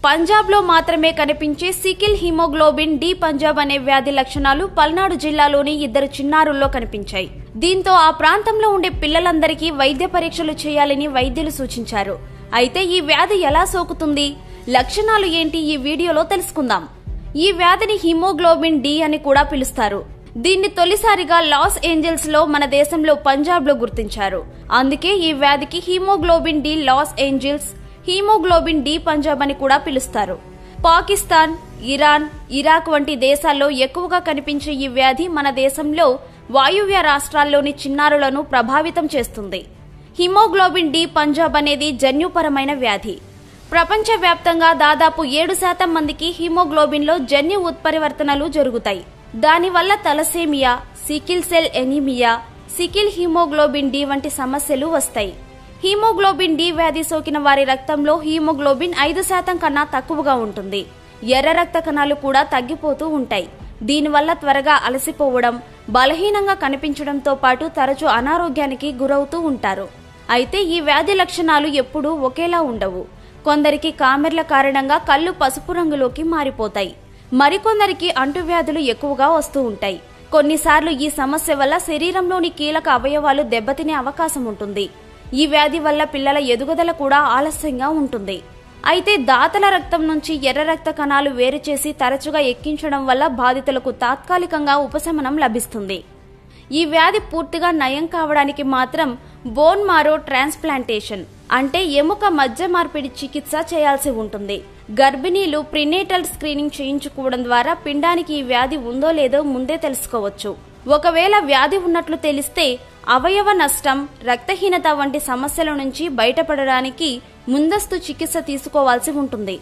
పంజాబ్ లో మాత్రమే కనిపించే సికిల్ హిమోగ్లోబిన్ డి పంజాబ్ అనే వ్యాధి లక్షణాలు పల్నాడు జిల్లాలోని 2 చిన్నారుల్లో కనిపించాయి. దీంతో ఆ ప్రాంతంలో ఉండే పిల్లలందరికీ వైద్య పరీక్షలు చేయాలని వైద్యులు సూచించారు. అయితే ఈ వ్యాధి ఎలా సోకుతుంది, లక్షణాలు ఏంటి ఈ వీడియోలో తెలుసుకుందాం. ఈ వ్యాధిని హిమోగ్లోబిన్ డి అని కూడా పిలుస్తారు. దీన్ని తొలిసారిగా లాస్ ఏంజల్స్ లో మన దేశంలో పంజాబ్ లో గుర్తించారు. అందుకే ఈ వ్యాధికి haemoglobin D Los Angeles, haemoglobin D Punjab అని కూడా పిలుస్తారు. పాకిస్తాన్, ఇరాన్, ఇరాక్ వంటి దేశాల్లో ఎక్కువగా కనిపించే ఈ వ్యాధి మన దేశంలో వాయువ్య రాష్ట్రాల్లోని చిన్నారులను ప్రభావితం చేస్తుంది. హిమోగ్లోబిన్ డి పంజాబ్ అనేది జన్యుపరమైన వ్యాధి. ప్రపంచవ్యాప్తంగా దాదాపు 7% మందికి హిమోగ్లోబిన్ లో జన్యు ఉత్పరివర్తనలు జరుగుతాయి. దానివల్ల thalassaemia, sickle cell anaemia, sickle haemoglobin D వంటి సమస్యలు వస్తాయి. హిమోగ్లోబిన్ డి వ్యాధి సోకిన వారి రక్తంలో హిమోగ్లోబిన్ 5% కన్నా తక్కువగా ఉంటుంది. ఎర్ర రక్త కణాలు కూడా తగ్గిపోతూ ఉంటాయి. దీనివల్ల త్వరగా అలసిపోవడం, బలహీనంగా కనిపించడంతో పాటు తరచూ అనారోగ్యానికి గురవుతూ ఉంటారు. అయితే ఈ వ్యాధి లక్షణాలు ఎప్పుడూ ఒకేలా ఉండవు. కొందరికి కామెర్ల కారణంగా కళ్ళు పసుపు రంగులోకి మారిపోతాయి. మరికొందరికి అంటువ్యాధులు ఎక్కువగా వస్తూ ఉంటాయి. కొన్నిసార్లు ఈ సమస్య వల్ల శరీరంలోని కీలక అవయవాలు దెబ్బతినే అవకాశం ఉంటుంది. ఈ వ్యాధి వల్ల పిల్లల ఎదుగుదల కూడా ఆలస్యంగా ఉంటుంది. అయితే దాతల రక్తం నుంచి ఎర్ర రక్త కణాలు వేరు చేసి తరచుగా ఎక్కించడం వల్ల బాధితులకు తాత్కాలికంగా ఉపశమనం లభిస్తుంది. ఈ వ్యాధి పూర్తిగా నయం కావడానికి మాత్రం బోన్ మారో ట్రాన్స్ప్లాంటేషన్ అంటే ఎముక మజ్జ మార్పిడి చికిత్స చేయాల్సి ఉంటుంది. గర్భిణీలు ప్రినేటల్ స్క్రీనింగ్ చేయించుకోవడం ద్వారా పిండానికి ఈ వ్యాధి ఉందో లేదో ముందే తెలుసుకోవచ్చు. ఒకవేళ వ్యాధి ఉన్నట్లు తెలిస్తే అవయవ నష్టం, రక్తహీనత వంటి సమస్యల నుంచి బయటపడడానికి ముందస్తు చికిత్స తీసుకోవాల్సి ఉంటుంది.